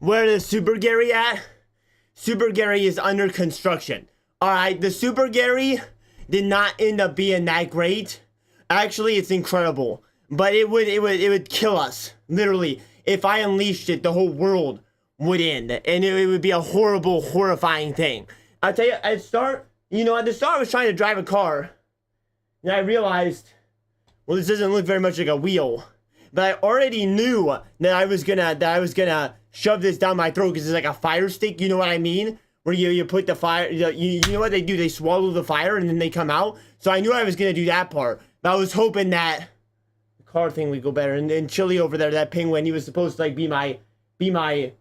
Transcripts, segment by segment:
Where the Super Gary at? Super Gary is under construction. Alright, the Super Gary did not end up being that great. Actually, it's incredible. But it would kill us. Literally. If I unleashed it, the whole world would end. And it would be a horrible, horrifying thing. I'll tell you, at the start, I was trying to drive a car. And I realized, well, this doesn't look very much like a wheel. But I already knew that I was gonna shove this down my throat because it's like a fire stick, you know what I mean? Where you put the fire, you know what they do? They swallow the fire and then they come out. So I knew I was gonna do that part. But I was hoping that the car thing would go better. And Chili over there, that penguin, he was supposed to like be my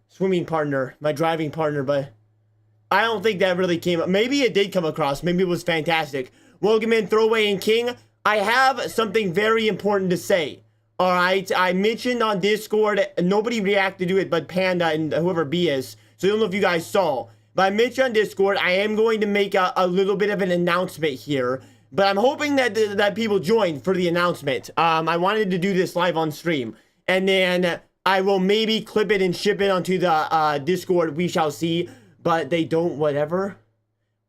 swimming partner, my driving partner, but I don't think that really came up. Maybe it did come across. Maybe it was fantastic. Welcome in, Throwaway and King. I have something very important to say. Alright, I mentioned on Discord, nobody reacted to it but Panda and whoever B is, so I don't know if you guys saw. But I mentioned on Discord, I am going to make a little bit of an announcement here. But I'm hoping that people join for the announcement. I wanted to do this live on stream. And then I will maybe clip it and ship it onto the Discord, we shall see. But they don't whatever.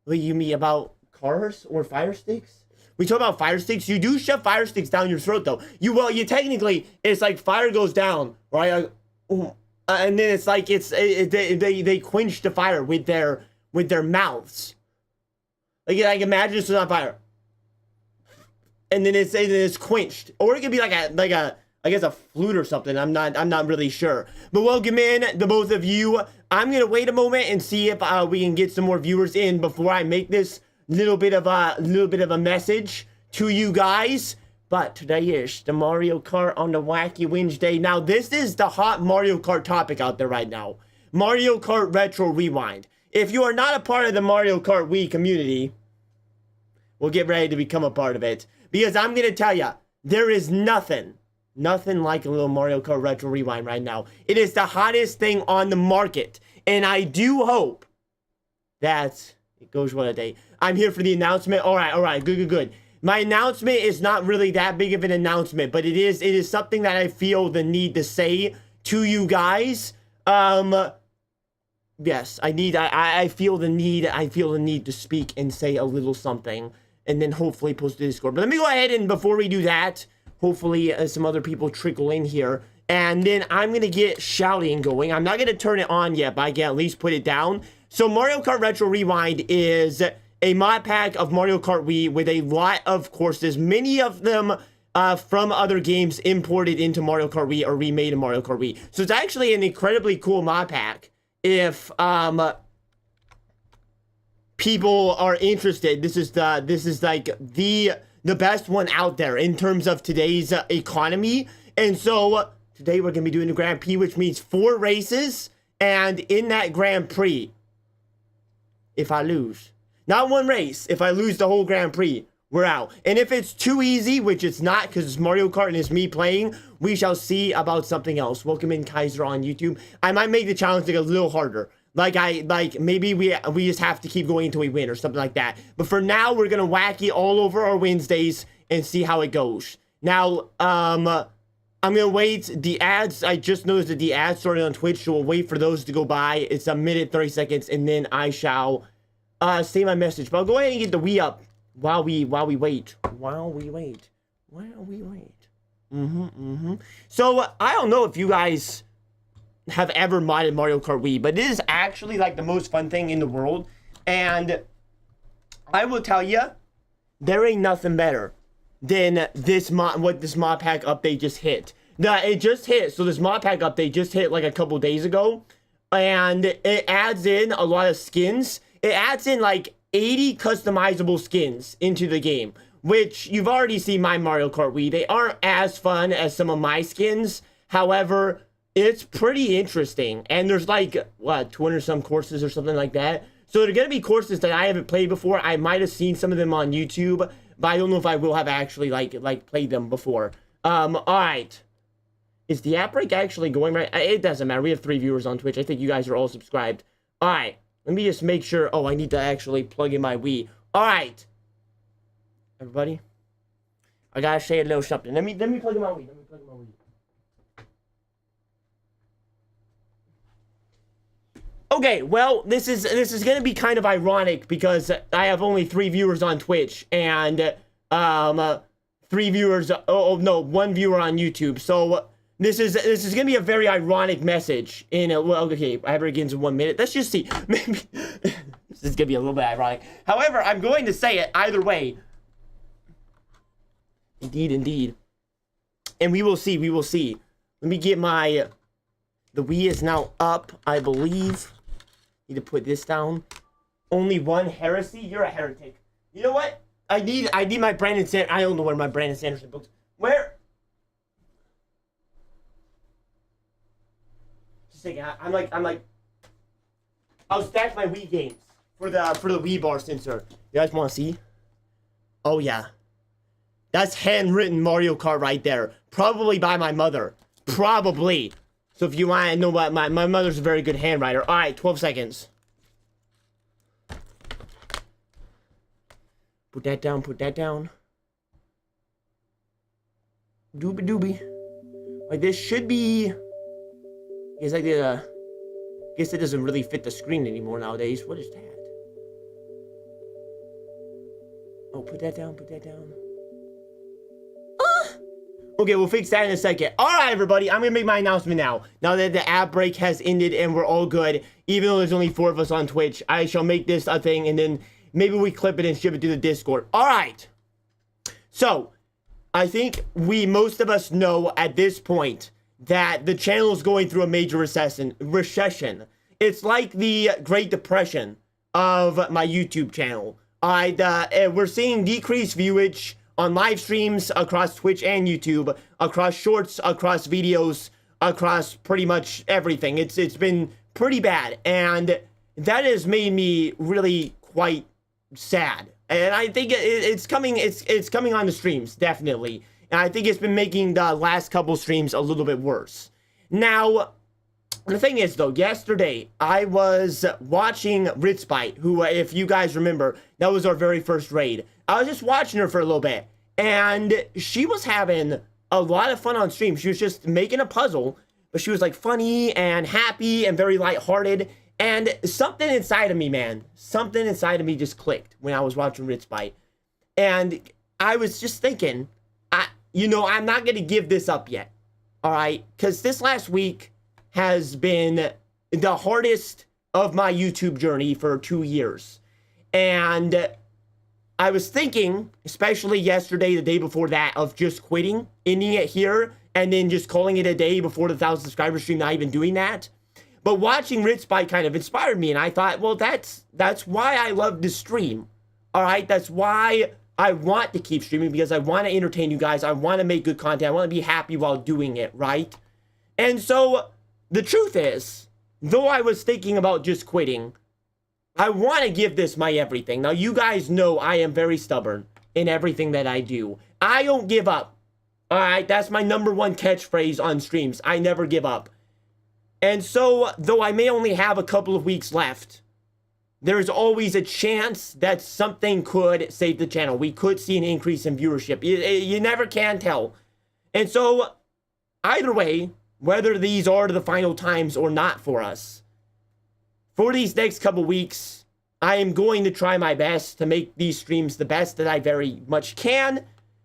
What do you mean about cars or fire sticks? We talk about fire sticks. You do shove fire sticks down your throat, though. You technically, it's like fire goes down, right? And then it's like they quench the fire with their mouths. Like imagine it's on fire, and then it's quenched, or it could be like a I guess a flute or something. I'm not really sure. But welcome in the both of you. I'm gonna wait a moment and see if we can get some more viewers in before I make this little bit of a message to you guys. But today is the Mario Kart on the Wacky Wednesday. Now this is the hot Mario Kart topic out there right now. Mario Kart Retro Rewind. If you are not a part of the Mario Kart Wii community, well, get ready to become a part of it, because I'm gonna tell you, there is nothing like a little Mario Kart Retro Rewind right now. It is the hottest thing on the market, and I do hope that it goes one a day. I'm here for the announcement. All right, good. My announcement is not really that big of an announcement, but it is something that I feel the need to say to you guys. Yes, I feel the need to speak and say a little something, and then hopefully post to Discord. But let me go ahead and before we do that, hopefully some other people trickle in here, and then I'm gonna get shouting going. I'm not gonna turn it on yet, but I can at least put it down. So Mario Kart Retro Rewind is a mod pack of Mario Kart Wii with a lot of courses, many of them from other games imported into Mario Kart Wii or remade in Mario Kart Wii. So it's actually an incredibly cool mod pack if people are interested. This is like the best one out there in terms of today's economy. And so today we're gonna be doing the Grand Prix, which means 4 races, and in that Grand Prix, if I lose, not one race, if I lose the whole Grand Prix, we're out. And if it's too easy, which it's not because it's Mario Kart and it's me playing, we shall see about something else. Welcome in Kaiser on YouTube. I might make the challenge like a little harder. Like maybe we just have to keep going until we win or something like that. But for now, we're gonna wacky all over our Wednesdays and see how it goes. Now, I'm gonna wait. The ads, I just noticed that the ads started on Twitch, so we'll wait for those to go by. It's a minute, 30 seconds, and then I shall say my message. But I'll go ahead and get the Wii up while we wait. So I don't know if you guys have ever modded Mario Kart Wii, but it is actually like the most fun thing in the world. And I will tell you, there ain't nothing better than this what this mod pack update just hit. It just hit. So this mod pack update just hit like a couple days ago, and it adds in a lot of skins. It adds in like 80 customizable skins into the game, which you've already seen my Mario Kart Wii. They aren't as fun as some of my skins. However, it's pretty interesting. And there's like, what, 200 some courses or something like that. So they're going to be courses that I haven't played before. I might have seen some of them on YouTube, but I don't know if I will have actually like played them before. Alright. Is the app break actually going right? It doesn't matter. We have 3 viewers on Twitch. I think you guys are all subscribed. Alright. Let me just make sure. Oh, I need to actually plug in my Wii. Alright. Everybody. I gotta say a little something. Let me plug in my Wii. Okay, well, this is gonna be kind of ironic because I have only 3 viewers on Twitch and 3 viewers. Oh no, 1 viewer on YouTube. So this is gonna be a very ironic message. Well, okay, I have it begins in 1 minute. Let's just see. Maybe this is gonna be a little bit ironic. However, I'm going to say it either way. Indeed, indeed. And we will see. We will see. Let me get my. The Wii is now up, I believe. Need to put this down. Only 1 heresy? You're a heretic. You know what? I need my Brandon Sanderson. I don't know where my Brandon Sanderson books. Where? Just a second. I'm like. I'll stack my Wii games for the Wii bar sensor. You guys want to see? Oh yeah. That's handwritten Mario Kart right there. Probably by my mother. Probably. So if you want to know what my mother's a very good handwriter. Alright, 12 seconds. Put that down, put that down. Doobie doobie. Like this should be. I guess it doesn't really fit the screen anymore nowadays. What is that? Oh, put that down, put that down. Okay, we'll fix that in a second. Alright, everybody, I'm gonna make my announcement now. Now that the app break has ended and we're all good, even though there's only 4 of us on Twitch, I shall make this a thing and then maybe we clip it and ship it to the Discord. Alright. So, I think most of us know at this point that the channel is going through a major recession. It's like the Great Depression of my YouTube channel. We're seeing decreased viewage on live streams across Twitch and YouTube, across shorts, across videos, across pretty much everything. It's been pretty bad, and that has made me really quite sad. And I think it's coming on the streams, definitely. And I think it's been making the last couple streams a little bit worse. Now, the thing is, though, yesterday I was watching Ritzbite, who, if you guys remember, that was our very first raid. I was just watching her for a little bit, and she was having a lot of fun on stream. She was just making a puzzle, but she was like funny and happy and very lighthearted. And something inside of me, man, something inside of me just clicked when I was watching Ritzbite. And I was just thinking, I'm not going to give this up yet. All right? Because this last week has been the hardest of my YouTube journey for 2 years. And I was thinking, especially yesterday, the day before that, of just quitting, ending it here, and then just calling it a day before the 1,000 subscriber stream, not even doing that. But watching Ritzbite kind of inspired me, and I thought, well, that's why I love to stream. All right? That's why I want to keep streaming, because I want to entertain you guys. I want to make good content. I want to be happy while doing it, right? And so, the truth is, though I was thinking about just quitting, I want to give this my everything. Now, you guys know I am very stubborn in everything that I do. I don't give up. All right? That's my #1 catchphrase on streams. I never give up. And so, though I may only have a couple of weeks left, there's always a chance that something could save the channel. We could see an increase in viewership. You never can tell. And so, either way, whether these are the final times or not for us, for these next couple weeks, I am going to try my best to make these streams the best that I very much can.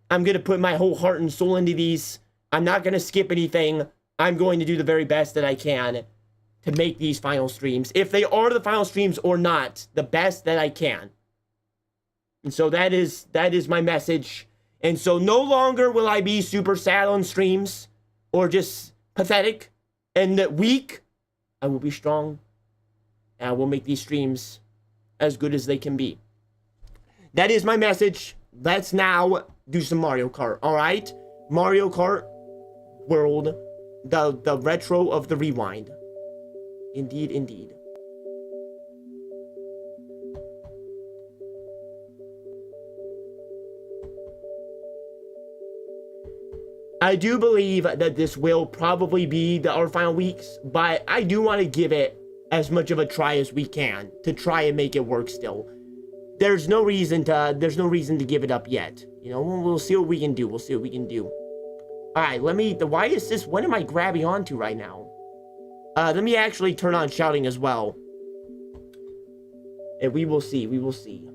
I'm going to put my whole heart and soul into these. I'm not going to skip anything. I'm going to do the very best that I can to make these final streams. If they are the final streams or not, the best that I can. And so that is my message. And so no longer will I be super sad on streams or just pathetic and weak. I will be strong. And I will make these streams as good as they can be. That is my message. Let's now do some Mario Kart, alright? Mario Kart World, the retro of the rewind. Indeed, indeed. I do believe that this will probably be our final weeks, but I do want to give it as much of a try as we can to try and make it work still. There's no reason to give it up yet. You know, we'll see what we can do. We'll see what we can do. All right, why is this, what am I grabbing onto right now? Let me actually turn on shouting as well. And we will see. We will see.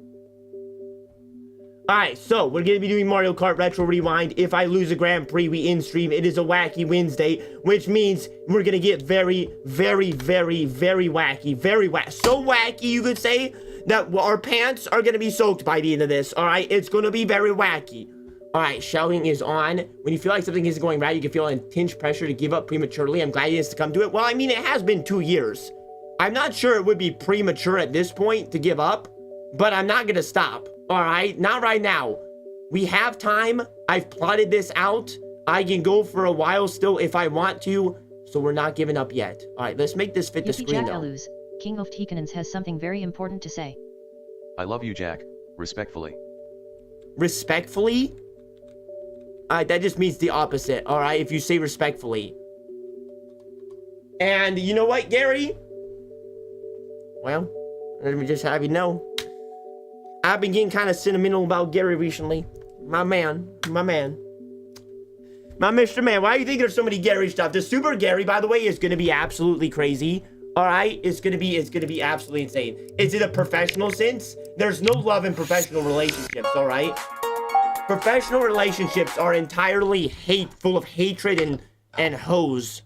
Alright, so we're going to be doing Mario Kart Retro Rewind. If I lose a Grand Prix, we in-stream. It is a wacky Wednesday, which means we're going to get very, very, very, very wacky. Very wacky. So wacky, you could say, that our pants are going to be soaked by the end of this. Alright, it's going to be very wacky. Alright, shouting is on. When you feel like something isn't going right, you can feel intense pressure to give up prematurely. I'm glad he has to come to it. Well, I mean, it has been 2 years. I'm not sure it would be premature at this point to give up, but I'm not going to stop. Alright, not right now. We have time. I've plotted this out. I can go for a while still if I want to, so we're not giving up yet. Alright, let's make this fit the screen though. King of Tekanons has something very important to say. I love you, Jack. Respectfully. Respectfully? That just means the opposite, alright, if you say respectfully. And you know what, Gary? Well, let me just have you know. I've been getting kind of sentimental about Gary recently. My man. My Mr. Man. Why do you think there's so many Gary stuff? The Super Gary, by the way, is going to be absolutely crazy. Alright? It's gonna be absolutely insane. Is it a professional sense? There's no love in professional relationships, alright? Professional relationships are entirely full of hatred and hoes.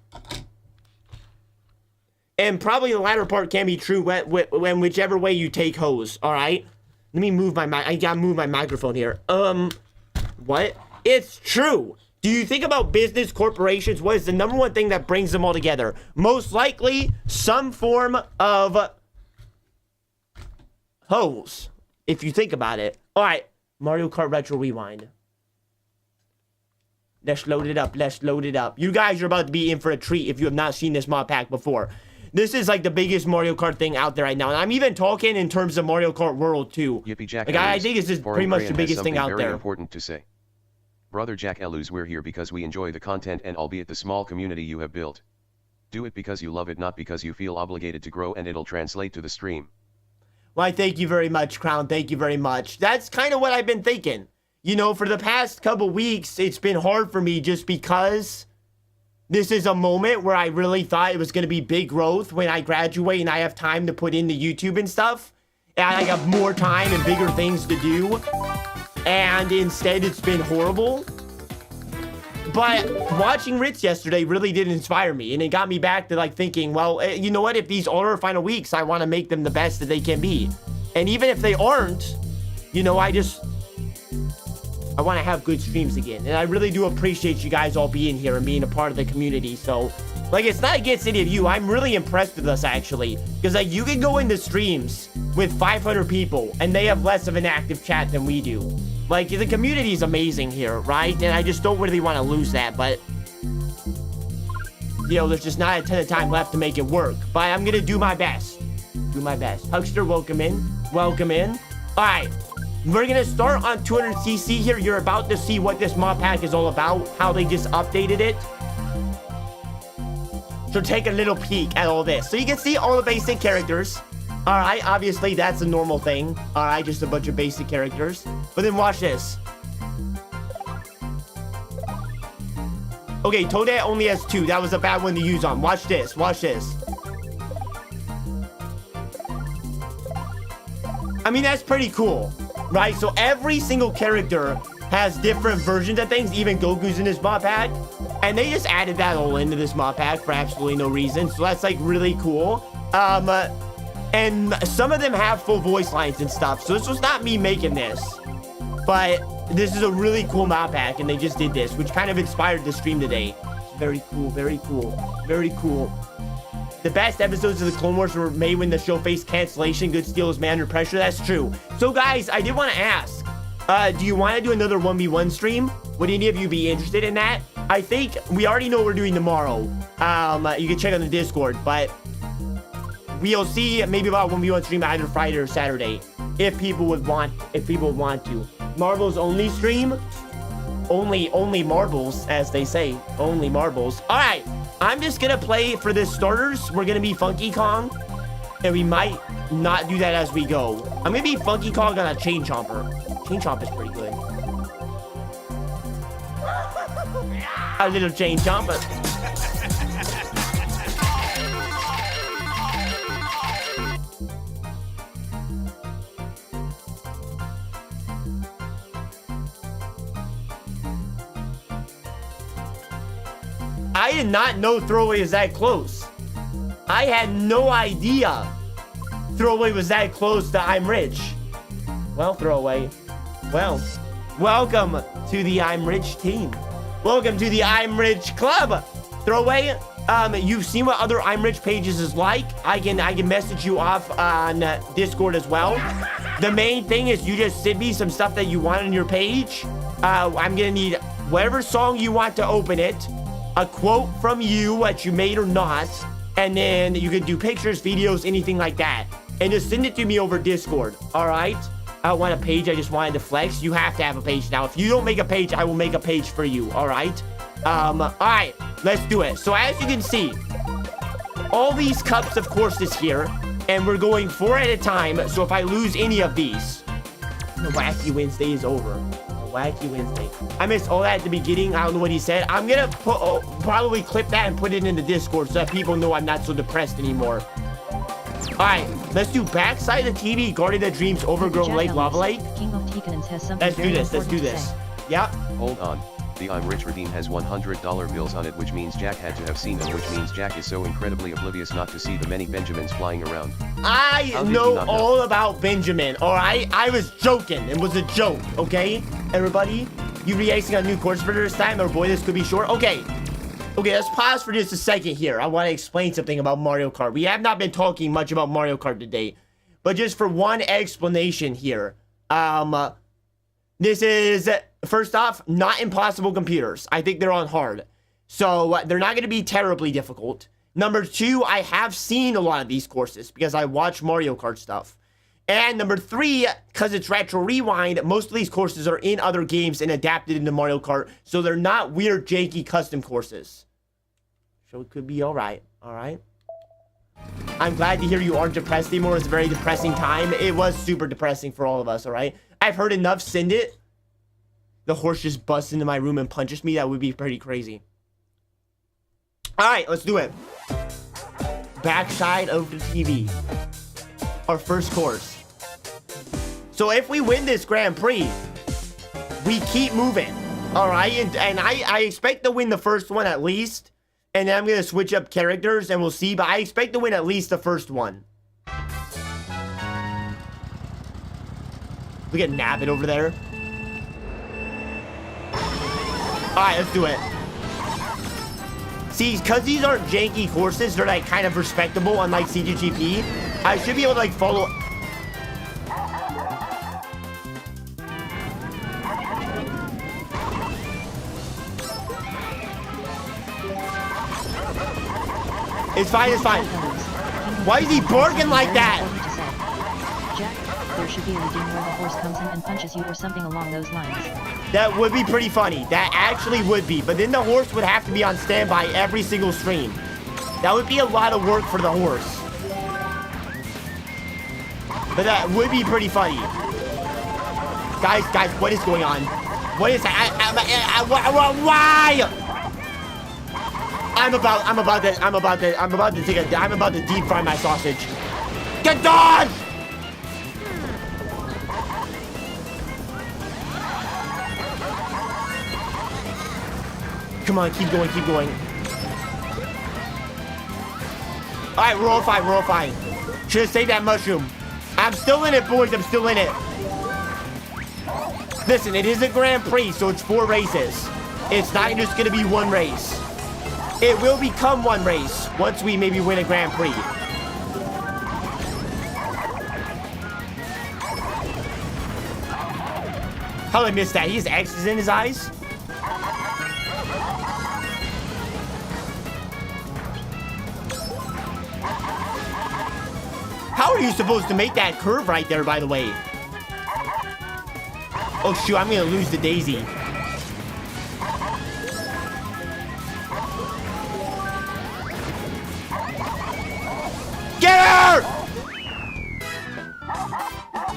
And probably the latter part can be true when whichever way you take hoes, alright? Let me move I gotta move my microphone here. What? It's true. Do you think about business corporations? What is the number one thing that brings them all together? Most likely, some form of hoes, if you think about it. Alright, Mario Kart Retro Rewind. Let's load it up. Let's load it up. You guys are about to be in for a treat if you have not seen this mod pack before. This is like the biggest Mario Kart thing out there right now. And I'm even talking in terms of Mario Kart World too. Yippee Jack. Like, I think this is pretty much the biggest thing out there. Very important to say. Brother Jack Elus, we're here because we enjoy the content and albeit the small community you have built. Do it because you love it, not because you feel obligated to grow, and it'll translate to the stream. Why, thank you very much, Crown. Thank you very much. That's kind of what I've been thinking. You know, for the past couple weeks, it's been hard for me just because this is a moment where I really thought it was going to be big growth when I graduate and I have time to put into YouTube and stuff. And I have more time and bigger things to do. And instead, it's been horrible. But watching Ritz yesterday really did inspire me. And it got me back to like thinking, well, you know what? If these are our final weeks, I want to make them the best that they can be. And even if they aren't, you know, I want to have good streams again. And I really do appreciate you guys all being here and being a part of the community. So, like, it's not against any of you. I'm really impressed with us, actually. Because, like, you can go into streams with 500 people, and they have less of an active chat than we do. Like, the community is amazing here, right? And I just don't really want to lose that, but you know, there's just not a ton of time left to make it work. But I'm going to do my best. Do my best. Huckster, welcome in. Welcome in. All right. We're going to start on 200cc here. You're about to see what this mod pack is all about, how they just updated it. So take a little peek at all this. So you can see all the basic characters. All right, obviously that's a normal thing. All right, just a bunch of basic characters. But then watch this. Okay, Toadette only has 2. That was a bad one to use on. Watch this. Watch this. I mean, that's pretty cool. Right, so every single character has different versions of things, even Goku's in this mod pack. And they just added that all into this mod pack for absolutely no reason. So that's like really cool. And some of them have full voice lines and stuff. So this was not me making this. But this is a really cool mod pack, and they just did this, which kind of inspired the stream today. Very cool, very cool, very cool. The best episodes of the Clone Wars were made when the show faced cancellation. Good Steel is man under pressure. That's true. So, guys, I did want to ask, do you want to do another 1v1 stream? Would any of you be interested in that? I think we already know what we're doing tomorrow. You can check on the Discord, but we'll see maybe about 1v1 stream either Friday or Saturday if people would want to. Marbles only stream? Only marbles, as they say. Only marbles. All right. I'm just going to play for the starters. We're going to be Funky Kong. And we might not do that as we go. I'm going to be Funky Kong on a Chain Chomper. Chain Chomp is pretty good. A little Chain Chomper. I did not know Throwaway was that close. I had no idea Throwaway was that close to I'm Rich. Well, Throwaway. Well, welcome to the I'm Rich team. Welcome to the I'm Rich club. Throwaway, you've seen what other I'm Rich pages is like. I can message you off on Discord as well. The main thing is you just send me some stuff that you want on your page. I'm gonna need whatever song you want to open it, a quote from you, what you made or not, and then you can do pictures, videos, anything like that. And just send it to me over Discord, all right? I don't want a page, I just wanted to flex. You have to have a page now. If you don't make a page, I will make a page for you, all right? All right, let's do it. So as you can see, all these cups, of course, is here, and we're going 4 at a time. So if I lose any of these, the Wacky Wednesday is over. Wacky Wednesday. I missed all that at the beginning. I don't know what he said. I'm gonna probably clip that and put it in the Discord so that people know I'm not so depressed anymore. Alright, let's do backside of the TV, guarding the dreams, overgrown lake, lava lake. King of Tikanins has something Let's do this, let's do this. Yep. Hold on. The I'm Rich redeem has $100 bills on it, which means Jack had to have seen them, which means Jack is so incredibly oblivious not to see the many Benjamins flying around. I know all about Benjamin, alright? I was joking. It was a joke, okay? Everybody, you reacting on new course for this time, or boy, this could be short. Okay, let's pause for just a second here. I want to explain something about Mario Kart. We have not been talking much about Mario Kart today, but just for one explanation here. This is, first off, not impossible computers. I think they're on hard. So they're not going to be terribly difficult. Number 2, I have seen a lot of these courses because I watch Mario Kart stuff. And number 3, because it's Retro Rewind, most of these courses are in other games and adapted into Mario Kart. So they're not weird, janky custom courses. So it could be alright. Alright. I'm glad to hear you aren't depressed anymore. It's a very depressing time. It was super depressing for all of us, alright? I've heard enough send it. The horse just busts into my room and punches me. That would be pretty crazy. Alright, let's do it. Backside of the TV. Our first course. So if we win this Grand Prix, we keep moving. Alright, and I expect to win the first one at least. And then I'm going to switch up characters and we'll see. But I expect to win at least the first one. Look at Nabbit over there. Alright, let's do it. See, because these aren't janky courses, they're like kind of respectable, unlike CGGP. I should be able to like follow. It's fine, it's fine. Why is he barking like that? Jack, there should be a redeem where the horse comes in and punches you or something along those lines. That would be pretty funny. That actually would be. But then the horse would have to be on standby every single stream. That would be a lot of work for the horse. But that would be pretty funny. Guys, what is going on? What is that? Why? I'm about to deep fry my sausage. Get done! Come on, keep going, keep going. Alright, we're all fine, we're all fine. Should have saved that mushroom. I'm still in it, boys, I'm still in it. Listen, it is a Grand Prix, so it's 4 races. It's not just gonna be 1 race. It will become 1 race once we maybe win a Grand Prix. How did I miss that? He has X's in his eyes? How are you supposed to make that curve right there, by the way? Oh, shoot, I'm gonna lose the daisy. Get her!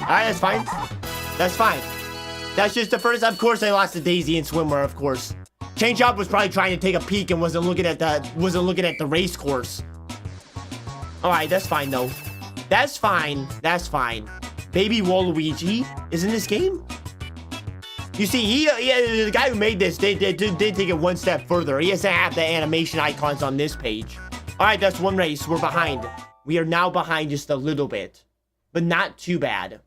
Alright, that's fine. That's fine. That's just the first, of course, I lost the daisy in swimwear, of course. Change Up was probably trying to take a peek and wasn't looking at the race course. Alright, that's fine, though. That's fine. That's fine. Baby Waluigi is in this game? You see, the guy who made this did take it one step further. He doesn't have the animation icons on this page. All right, that's one race. We're behind. We are now behind just a little bit, but not too bad.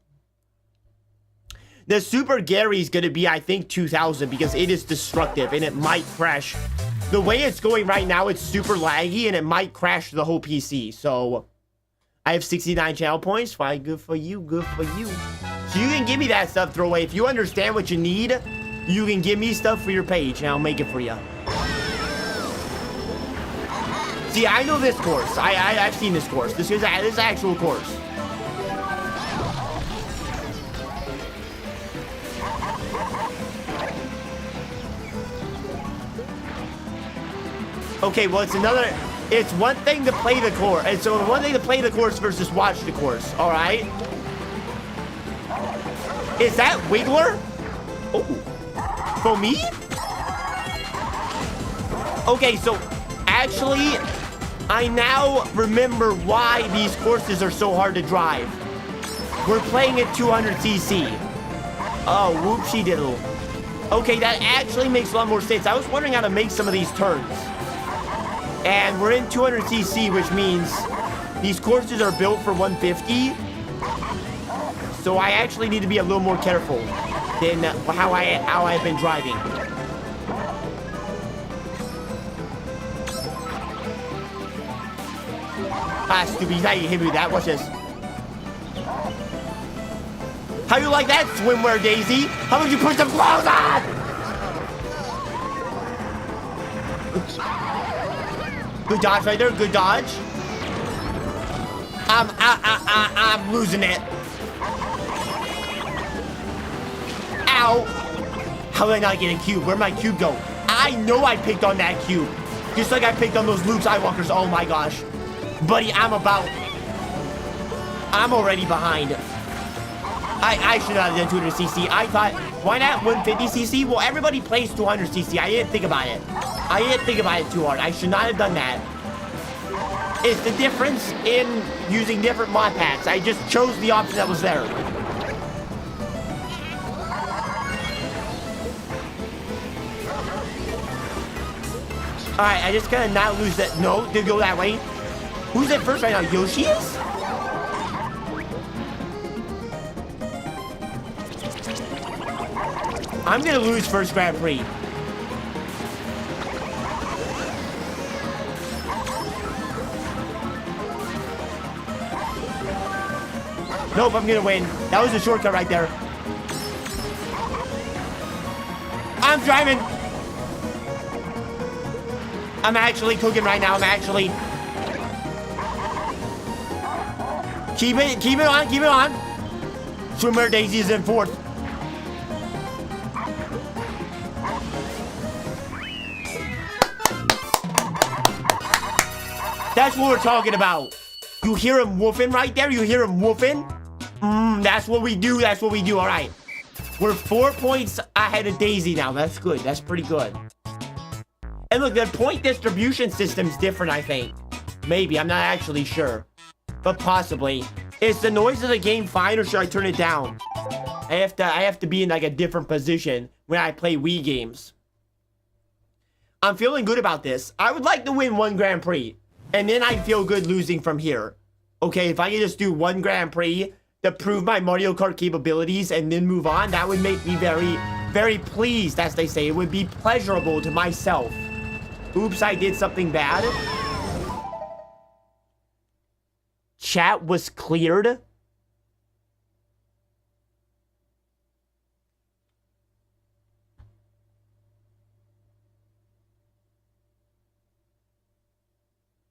The Super Gary is going to be, I think, 2,000 because it is destructive and it might crash. The way it's going right now, it's super laggy and it might crash the whole PC. So, I have 69 channel points. Fine, good for you, good for you. So you can give me that stuff, Throwaway. If you understand what you need, you can give me stuff for your page and I'll make it for you. See, I know this course. I've seen this course. This is an actual course. Okay, well, it's one thing to play the course. And so one thing to play the course versus watch the course, all right? Is that Wiggler? Oh, for me? Okay, so actually, I now remember why these courses are so hard to drive. We're playing at 200cc. Oh, whoopsie diddle. Okay, that actually makes a lot more sense. I was wondering how to make some of these turns. And we're in 200cc, which means these courses are built for 150. So I actually need to be a little more careful than how I've been driving. Ah, stupid, how you hit me with that? Watch this. How you like that, swimwear Daisy? How about you put some clothes on? Oops. Good dodge right there, good dodge. I'm losing it. Ow. How did I not get a cube? Where'd my cube go? I know I picked on that cube. Just like I picked on those Luke Skywalkers. Oh my gosh. Buddy, I'm already behind. I should not have done 200cc. I thought, why not 150cc? Well, everybody plays 200cc. I didn't think about it. I didn't think about it too hard. I should not have done that. It's the difference in using different mod packs. I just chose the option that was there. Alright, I just gotta not lose that. No, did go that way. Who's at first right now? Yoshi is? I'm gonna lose first Grand Prix. Nope, I'm gonna win. That was a shortcut right there. I'm driving. I'm actually cooking right now. I'm actually. Keep it on, keep it on. Swimwear Daisy is in fourth. That's what we're talking about. You hear him woofing right there? You hear him woofing? That's what we do. That's what we do. All right. We're 4 points ahead of Daisy now. That's good. That's pretty good. And look, the point distribution system's different, I think. Maybe. I'm not actually sure. But possibly. Is the noise of the game fine, or should I turn it down? I have to be in like a different position when I play Wii games. I'm feeling good about this. I would like to win one Grand Prix. And then I feel good losing from here. Okay, if I can just do one Grand Prix to prove my Mario Kart capabilities and then move on, that would make me very, very pleased, as they say. It would be pleasurable to myself. Oops, I did something bad. Chat was cleared.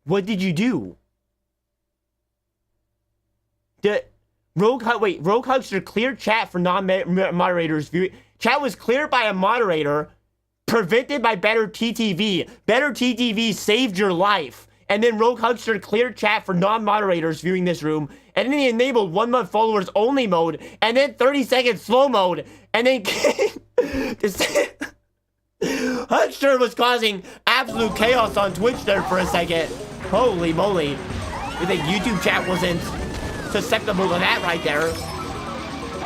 What did you do? Rogue Huckster cleared chat for non-moderators view. Chat was cleared by a moderator, prevented by Better TTV. Better TTV saved your life. And then Rogue Huckster cleared chat for non-moderators viewing this room. And then he enabled 1 month followers only mode. And then 30-second slow mode. And then Huckster was causing absolute chaos on Twitch there for a second. Holy moly. You think YouTube chat wasn't susceptible to that right there?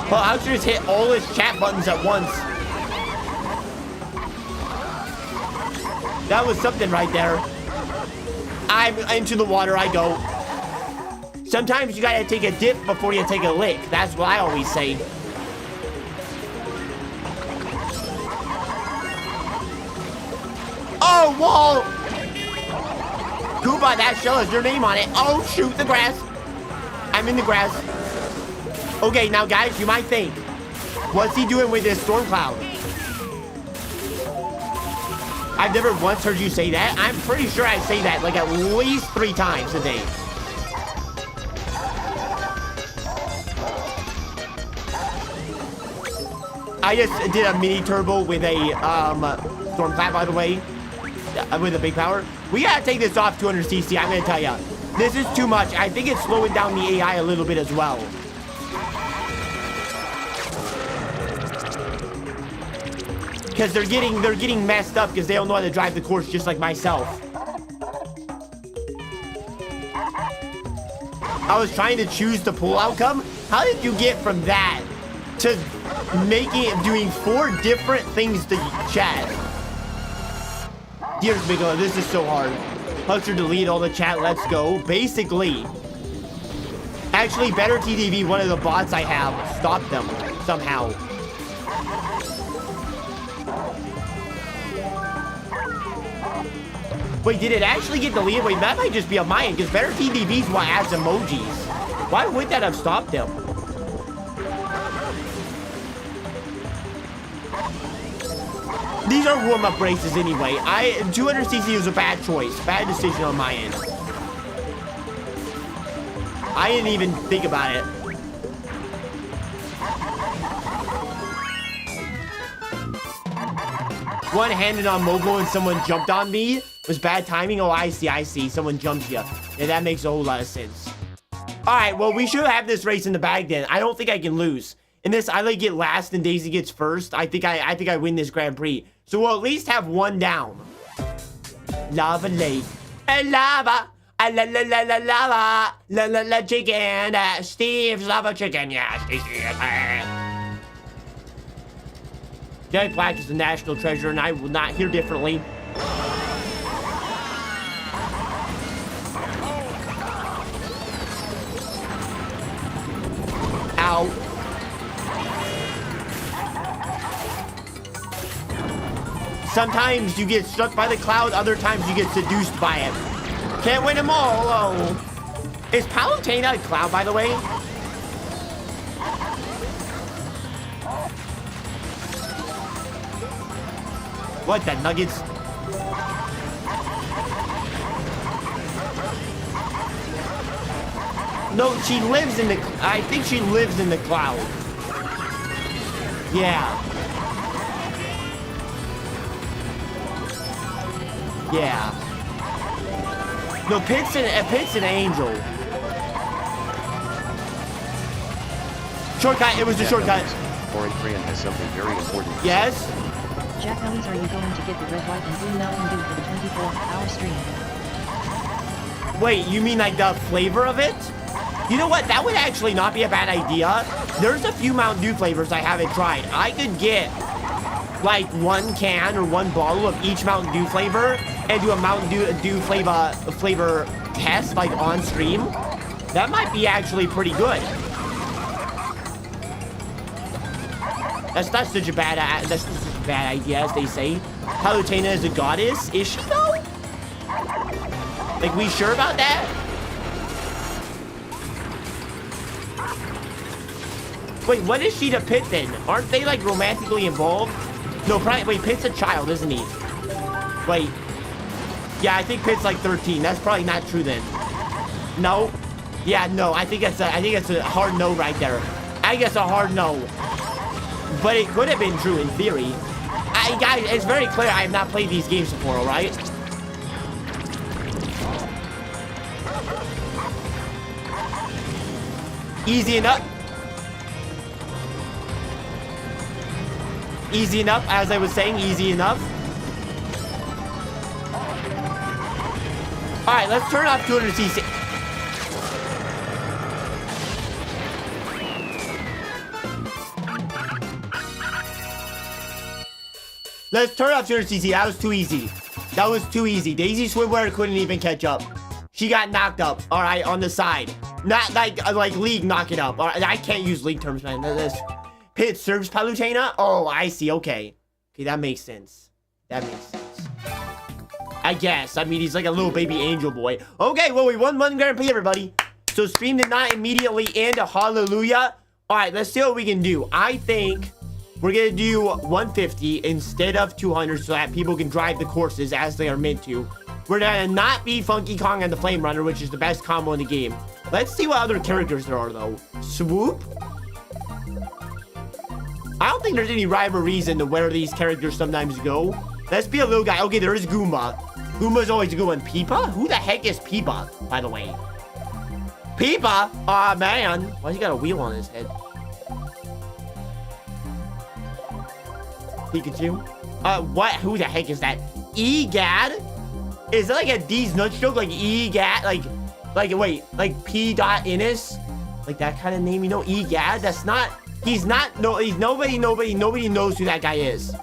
Well, Huckster's hit all his chat buttons at once. That was something right there. I'm into the water I go. Sometimes you gotta take a dip before you take a lick. That's what I always say. Oh, wall! Koopa, that shell has your name on it. Oh, shoot, the grass. I'm in the grass. Okay, now, guys, you might think, what's he doing with this storm cloud? I've never once heard you say that. I'm pretty sure I say that like at least 3 times a day. I just did a mini turbo with a storm cloud, by the way, with a big power. We gotta take this off 200cc. I'm gonna tell you, this is too much. I think it's slowing down the AI a little bit as well. Because they're getting messed up because they don't know how to drive the course, just like myself. I was trying to choose the pool outcome. How did you get from that to doing 4 different things to chat? Dear Biggo, this is so hard. Hunter, delete all the chat. Let's go. Basically, actually, Better TDV, one of the bots I have, stopped them somehow. Wait, did it actually get deleted? Wait, that might just be on my end, because Better TDV's what adds emojis. Why would that have stopped them? These are warm-up races anyway. 200cc was a bad choice. Bad decision on my end. I didn't even think about it. One-handed on mobile and someone jumped on me. Was bad timing? Oh, I see. Someone jumped you. Yeah, that makes a whole lot of sense. Alright, well, we should have this race in the bag then. I don't think I can lose. In this, I like get last and Daisy gets first. I think I win this Grand Prix. So we'll at least have 1 down. Lava Lake. Lava. La la la la lava. La la la chicken. Steve's lava chicken. Yeah, Steve. Jack Black is the national treasure, and I will not hear differently. Ow. Sometimes you get struck by the cloud, other times you get seduced by it. Can't win them all. Oh. Is Palutena a cloud, by the way? What, the Nuggets? No, she lives in the... I think she lives in the cloud. Yeah. Yeah. No, Pit's an angel. Shortcut, it was the shortcut. Foreign Korean has something very important. Yes? Jack, how are you going to get the red, white, and blue Mountain Dew for the 24-hour stream? Wait, you mean like the flavor of it? You know what? That would actually not be a bad idea. There's a few Mountain Dew flavors I haven't tried. I could get like 1 can or 1 bottle of each Mountain Dew flavor and do a Mountain Dew flavor test like on stream. That might be actually pretty good. That's not such a bad idea, as they say. Palutena is a goddess. Is she though? Like, we sure about that? Wait, what is she to Pit then? Aren't they like romantically involved? No, probably. Wait, Pit's a child, isn't he? Wait. Yeah, I think Pit's like 13. That's probably not true then. No. Yeah, no. I think that's a hard no right there. I guess a hard no. But it could have been true in theory. Guys, it's very clear I have not played these games before, alright? Easy enough. Easy enough, as I was saying, easy enough. Alright, let's turn off 200cc. Let's turn off 200cc. That was too easy. That was too easy. Daisy Swimwear couldn't even catch up. She got knocked up. All right, on the side. Not like League knock it up. All right, I can't use League terms, man. This Pit serves Palutena? Oh, I see. Okay. Okay, that makes sense. That makes sense. I guess. I mean, he's like a little baby angel boy. Okay, well, we won 1 Grand Prix, everybody. So stream did not immediately end. Hallelujah. All right, let's see what we can do. I think we're going to do 150 instead of 200 so that people can drive the courses as they are meant to. We're going to not be Funky Kong and the Flame Runner, which is the best combo in the game. Let's see what other characters there are, though. Swoop. I don't think there's any rhyme or reason to where these characters sometimes go. Let's be a little guy. Okay, there is Goomba. Goomba's always a good one. Peepa? Who the heck is Peepa, by the way? Peepa? Aw, man. Why's he got a wheel on his head? Pikachu? What? Who the heck is that? Egad? Is it like a D's nuts joke? Like Egad? Wait, like P. Innis? Like that kind of name, you know? Egad? That's not... He's nobody knows who that guy is.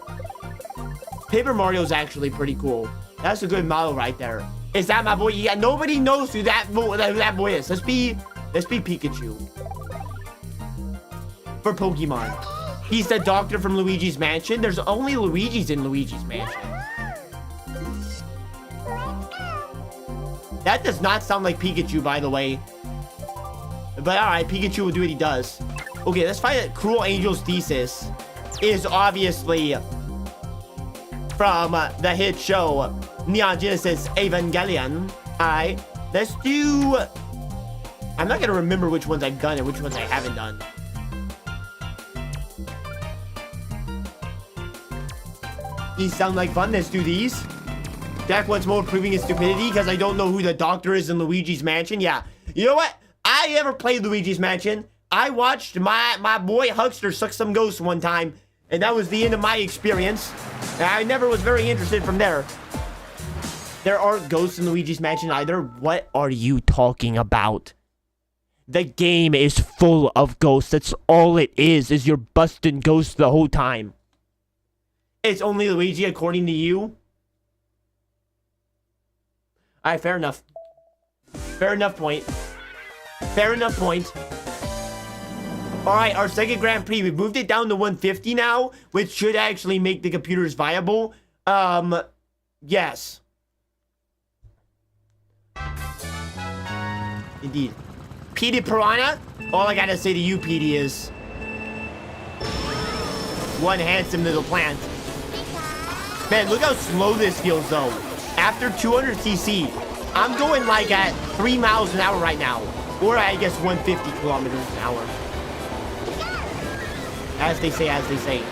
Paper Mario's actually pretty cool. That's a good model right there. Is that my boy? Yeah, nobody knows who that boy is. Let's be Pikachu. For Pokemon. He's the doctor from Luigi's Mansion. There's only Luigi's in Luigi's Mansion. That does not sound like Pikachu, by the way. But alright, Pikachu will do what he does. Okay, let's find out. Cruel Angel's Thesis is obviously from the hit show Neon Genesis Evangelion. Alright, let's do... I'm not going to remember which ones I've done and which ones I haven't done. These sound like fun. Let's do these. Jack wants more proving his stupidity because I don't know who the doctor is in Luigi's Mansion. Yeah. You know what? I never played Luigi's Mansion. I watched my boy Huckster suck some ghosts one time, and that was the end of my experience. And I never was very interested from there. There aren't ghosts in Luigi's Mansion either. What are you talking about? The game is full of ghosts. That's all it is you're busting ghosts the whole time. It's only Luigi according to you? Alright, fair enough. Fair enough point. Fair enough point. Alright, our second Grand Prix. We've moved it down to 150 now, which should actually make the computers viable. Yes. Indeed. Petey Piranha? All I gotta say to you, Petey, is... one handsome little plant. Man, look how slow this feels, though. After 200cc, I'm going like at 3 miles an hour right now. Or I guess 150 kilometers an hour. As they say, as they say.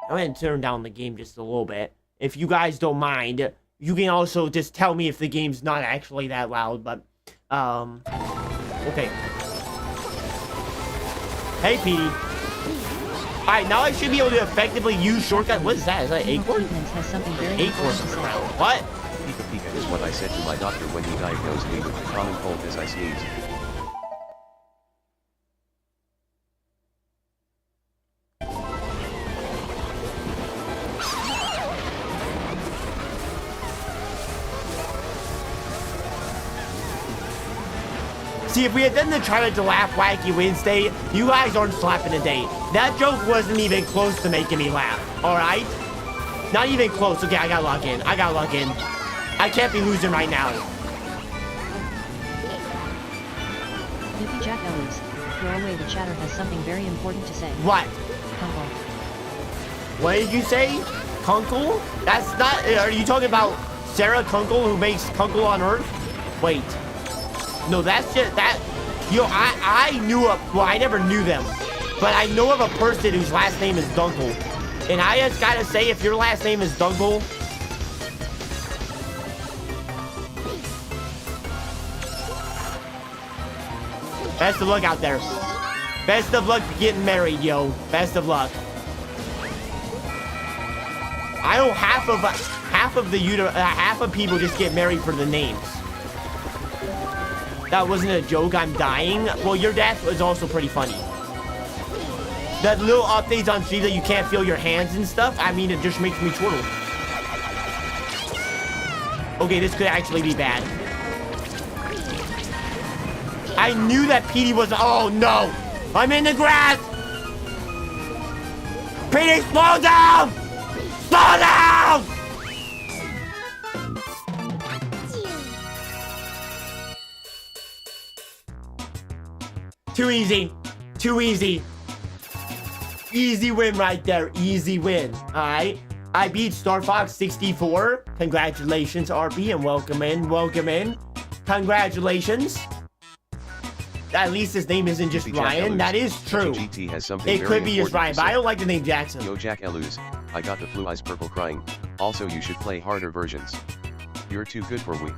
I'm gonna turn down the game just a little bit. If you guys don't mind, you can also just tell me if the game's not actually that loud, but, okay. Hey, Petey. Alright, now I should be able to effectively use shortcut. What is that? Is that Acorn? Has something very Acorn on the ground. What? Pika Pika is what I said to my doctor when he diagnosed me with the common cold as I sneezed. See, if we had done the Try Not to Laugh Wacky Wednesday, you guys aren't slapping a date. That joke wasn't even close to making me laugh, alright? Not even close. Okay, I gotta log in. I gotta log in. I can't be losing right now. Yuki Jack Ellis, throw away the chatter has something very important to say. What? Kunkel. What did you say? Kunkel? That's not... Are you talking about Sarah Kunkel who makes Kunkel on Earth? Wait. No, that's just... That... Yo, I knew a... Well, I never knew them. But I know of a person whose last name is Dunkel. And I just gotta say, if your last name is Dunkel... Best of luck out there. Best of luck getting married, yo. Best of luck. I know half of people just get married for the names. That wasn't a joke. I'm dying. Well, your death was also pretty funny. That little updates on stream that you can't feel your hands and stuff. I mean, it just makes me chortle. Okay, this could actually be bad. I knew that Petey was... Oh, no. I'm in the grass. Petey, slow down. Slow down. Too easy. Too easy. Easy win right there. Easy win. All right. I beat Star Fox 64. Congratulations, RP, and welcome in. Welcome in. Congratulations. At least his name isn't just Ryan. That is true. GT has something It could be just Ryan, but I don't like the name Jackson. Yo, Jack Eluz. I got the flu eyes purple crying. Also, you should play harder versions. You're too good for Wii.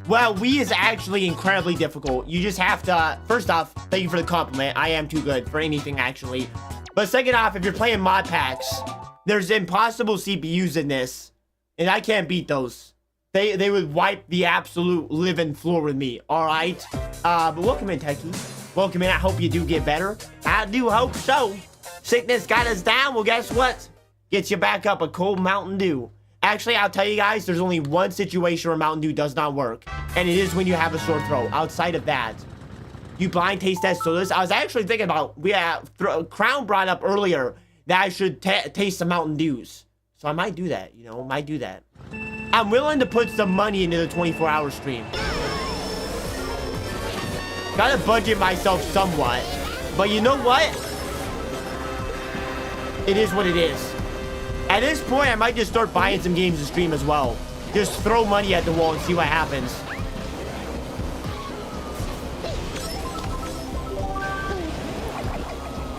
Well, Wii is actually incredibly difficult. You just have to... First off, thank you for the compliment. I am too good for anything, actually. But second off, if you're playing mod packs, there's impossible CPUs in this. And I can't beat those. They would wipe the absolute living floor with me. Alright? But welcome in, Techie. Welcome in. I hope you do get better. I do hope so. Sickness got us down. Well, guess what? Gets you back up a cold Mountain Dew. Actually, I'll tell you guys, there's only one situation where Mountain Dew does not work. And it is when you have a sore throat. Outside of that, you blind taste test sodas. I was actually thinking about, Crown brought up earlier that I should taste some Mountain Dews. So I might do that, you know, might do that. I'm willing to put some money into the 24-hour stream. Gotta budget myself somewhat. But you know what? It is what it is. At this point, I might just start buying some games to stream as well. Just throw money at the wall and see what happens.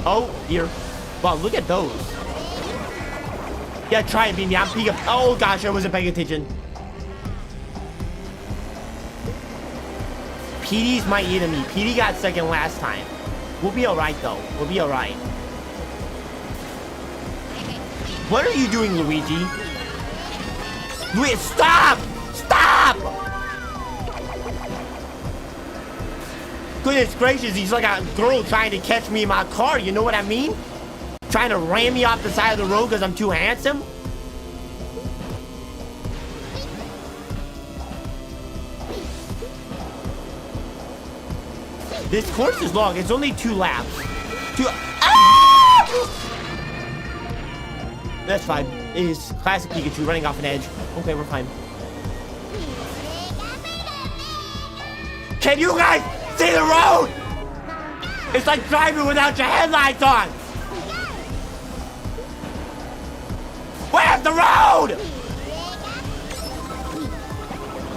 Oh, here. Wow, look at those. Yeah, try and beat me. I'm peeking. Oh, gosh, I wasn't paying attention. Petey's my enemy. Petey got second last time. We'll be alright, though. We'll be alright. What are you doing, Luigi? Luigi, stop! Stop! Goodness gracious, he's like a girl trying to catch me in my car, you know what I mean? Trying to ram me off the side of the road because I'm too handsome? This course is long. It's only 2 laps. Ah! That's fine. It is classic Pikachu running off an edge. Okay, we're fine. Can you guys see the road? It's like driving without your headlights on. Where's the road?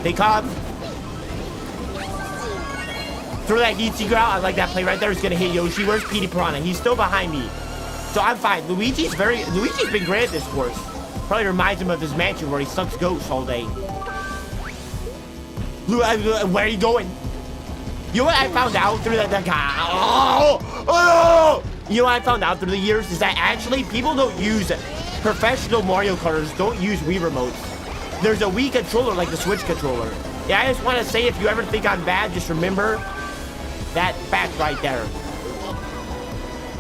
They come. Throw that heat seeker out. I like that play right there. It's gonna hit Yoshi. Where's Petey Piranha? He's still behind me. So I'm fine. Luigi's been great at this course. Probably reminds him of his mansion where he sucks ghosts all day. Where are you going? You know what I found out through that guy? Oh! You know what I found out through the years is that actually people don't use professional Mario Karters don't use Wii remotes. There's a Wii controller like the Switch controller. Yeah, I just want to say if you ever think I'm bad, just remember that fact right there.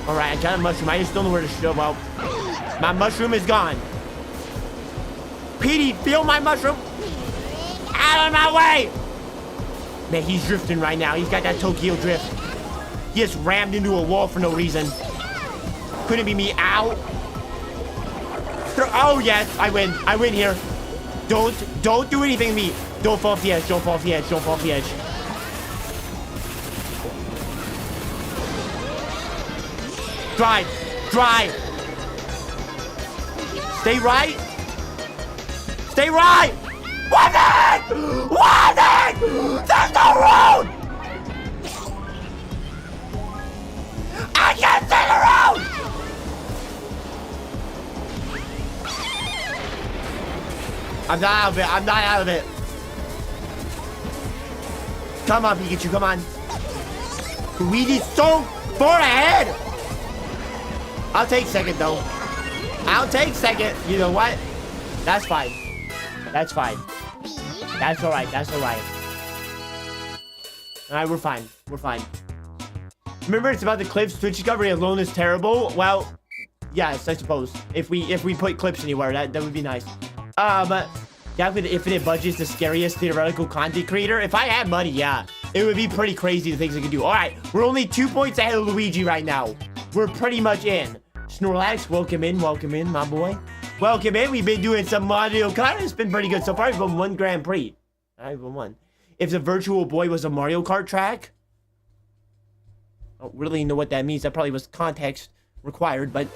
Alright, I got a mushroom. I just don't know where to show. Well, my mushroom is gone. Petey, feel my mushroom. Out of my way! Man, he's drifting right now. He's got that Tokyo drift. He just rammed into a wall for no reason. Couldn't be me. Ow. Oh, yes. I win. I win here. Don't do anything to me. Don't fall off the edge. Don't fall off the edge. Don't fall off the edge. Drive. Drive. Stay right. Stay right. What's it? What's it? There's no road. I can't see the road. I'm not out of it. I'm not out of it. Come on, Pikachu. Come on. Luigi's so far ahead. I'll take second, though. I'll take second. You know what? That's fine. That's fine. That's alright. That's alright. Alright, we're fine. We're fine. Remember, it's about the clips. Twitch discovery alone is terrible. Well, yes, I suppose. If we put clips anywhere, that would be nice. But Yeah, with infinite budget's the scariest theoretical content creator. If I had money, yeah, it would be pretty crazy the things I could do. All right, we're only 2 points ahead of Luigi right now. We're pretty much in. Snorlax, welcome in, my boy. Welcome in. We've been doing some Mario Kart. It's been pretty good so far. We've won 1 Grand Prix. All right, we won. If the virtual boy was a Mario Kart track, I don't really know what that means. That probably was context required, but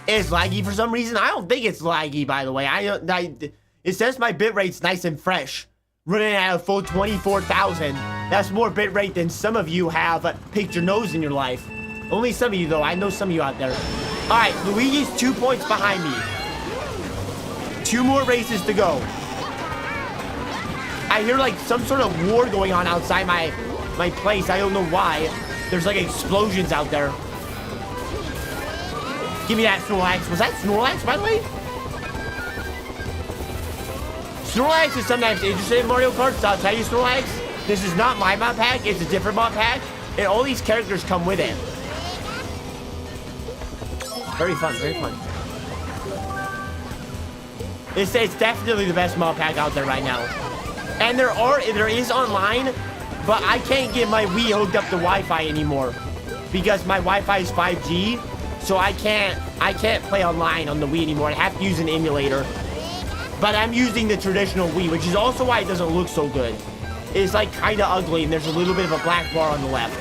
it's laggy for some reason. I don't think it's laggy, by the way. It says my bitrate's nice and fresh. Running at a full 24,000. That's more bitrate than some of you have picked your nose in your life. Only some of you, though. I know some of you out there. All right, Luigi's 2 points behind me. 2 more races to go. I hear like some sort of war going on outside my place. I don't know why. There's like explosions out there. Give me that Snorlax. Was that Snorlax, by the way? Snorlax is sometimes interested in Mario Kart, so I'll tell you, Snorlax, this is not my mod pack. It's a different mod pack, and all these characters come with it. Very fun, very fun. It's definitely the best mod pack out there right now. And there is online, but I can't get my Wii hooked up to Wi-Fi anymore because my Wi-Fi is 5G, so I can't play online on the Wii anymore. I have to use an emulator. But I'm using the traditional Wii, which is also why it doesn't look so good. It's like kind of ugly, and there's a little bit of a black bar on the left.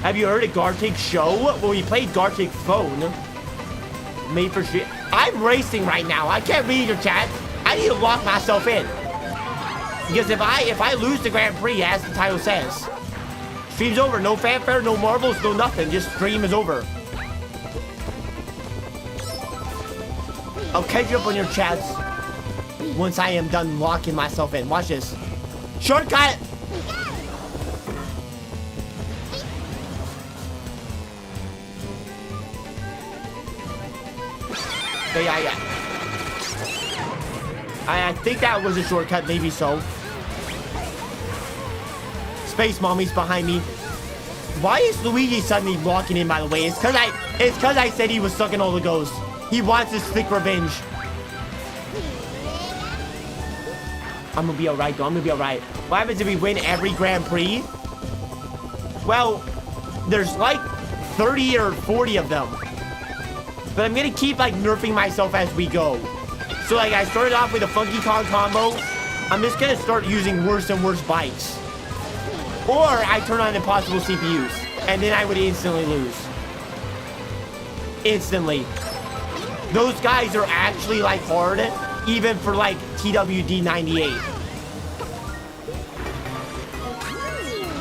Have you heard of Gartic Show? Well, we played Gartic Phone. Made for shit. I'm racing right now. I can't read your chat. I need to lock myself in. Because if I lose the Grand Prix, as the title says, stream's over. No fanfare, no marbles, no nothing. Just stream is over. I'll catch you up on your chats once I am done locking myself in. Watch this. Shortcut! Yeah. I think that was a shortcut, maybe so. Space Mommy's behind me. Why is Luigi suddenly walking in, by the way? It's because I said he was sucking all the ghosts. He wants his slick revenge. I'm gonna be alright, though. I'm gonna be alright. What happens if we win every Grand Prix? Well, there's like 30 or 40 of them. But I'm gonna keep like nerfing myself as we go. So like I started off with a Funky Kong combo. I'm just gonna start using worse and worse bikes. Or I turn on impossible CPUs. And then I would instantly lose. Instantly. Those guys are actually like hard, even for like TWD 98.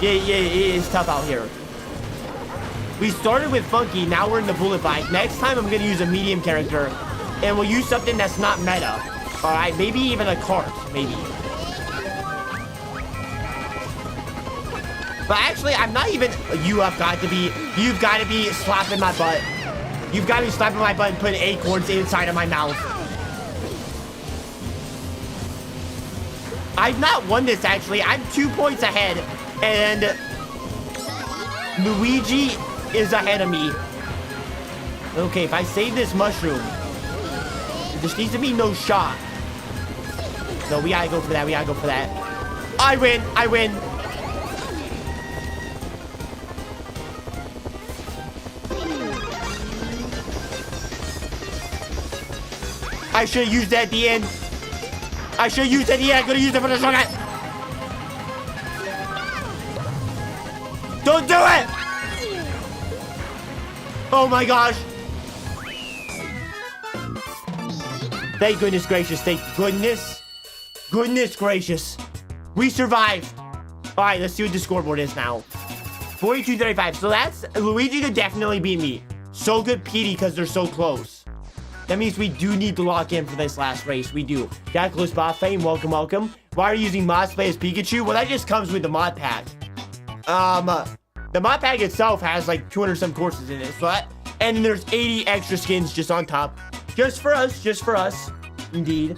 Yeah, it's tough out here. We started with Funky, now we're in the bullet bike. Next time I'm gonna use a medium character, and we'll use something that's not meta. Alright, maybe even a cart, maybe. But actually, I'm not even, you've got to be slapping my butt. You've got to be slapping my butt and putting acorns inside of my mouth. I've not won this, actually. I'm 2 points ahead, and Luigi is ahead of me. Okay, if I save this mushroom, this needs to be no shot. No, we gotta go for that. We gotta go for that. I win. I win. I should have used that at the end. I should have used that at the end. I could have used it for the shot. Don't do it! Oh my gosh. Thank goodness gracious. Thank goodness. Goodness gracious. We survived. All right, let's see what the scoreboard is now. 42-35. So that's Luigi could definitely beat me. So good Petey because they're so close. That means we do need to lock in for this last race. We do. Close Bot Fame, welcome, welcome. Why are you using mods to play as Pikachu? Well, that just comes with the mod pack. The mod pack itself has like 200 some courses in it. So that, and then there's 80 extra skins just on top. Just for us. Indeed.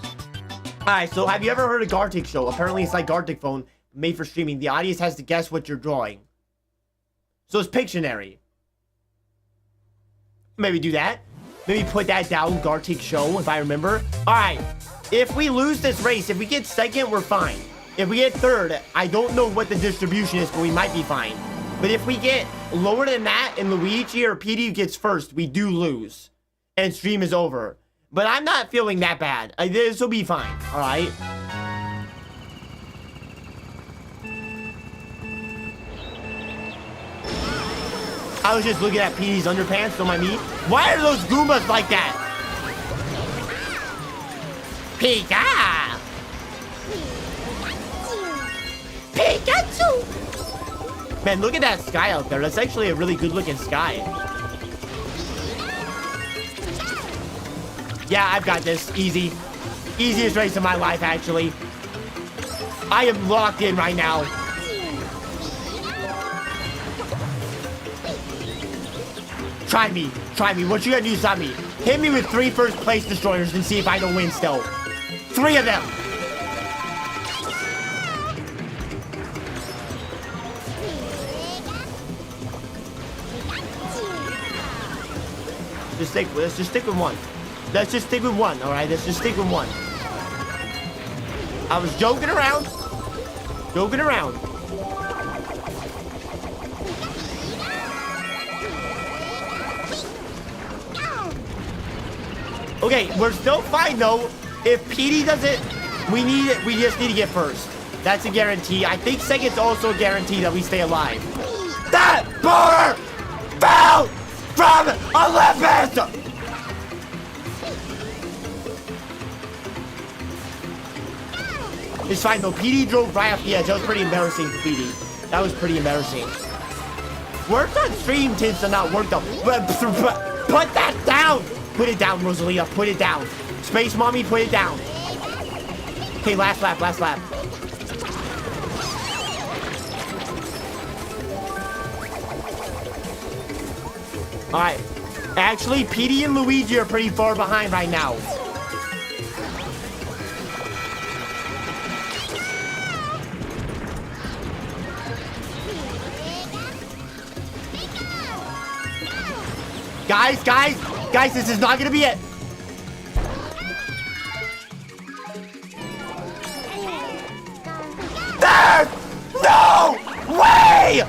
Alright, so have you ever heard of Gartic Show? Apparently it's like Gartic Phone, made for streaming. The audience has to guess what you're drawing. So it's Pictionary. Maybe do that. maybe put that down, Gartic Show, if I remember. All right, if we lose this race, if we get second, we're fine. If we get third, I don't know what the distribution is, but we might be fine. But if we get lower than that and Luigi or PD gets first, we do lose. And stream is over. But I'm not feeling that bad. This will be fine, all right? I was just looking at PD's underpants, don't mind me. Why are those Goombas like that? Pika! Pikachu! Man, look at that sky out there. That's actually a really good looking sky. Yeah, I've got this. Easy. Easiest race of my life, actually. I am locked in right now. Try me. Try me. What you gonna do is on me. Hit me with 3 first place destroyers and see if I don't win still. 3 of them. Let's just stick with one. Let's just stick with one, all right? Let's just stick with one. I was joking around. Joking around. Okay, we're still fine though. If PD does it, we just need to get first. That's a guarantee. I think second's also a guarantee that we stay alive. That boulder fell from Olympus! It's fine though. PD drove right off the edge. That was pretty embarrassing for PD. That was pretty embarrassing. Worked on stream tends to not work though. Put that down! Put it down, Rosalia. Put it down. Space Mommy, put it down. Okay, last lap, last lap. Alright. Actually, PD and Luigi are pretty far behind right now. Guys, this is not gonna be it. There's no way!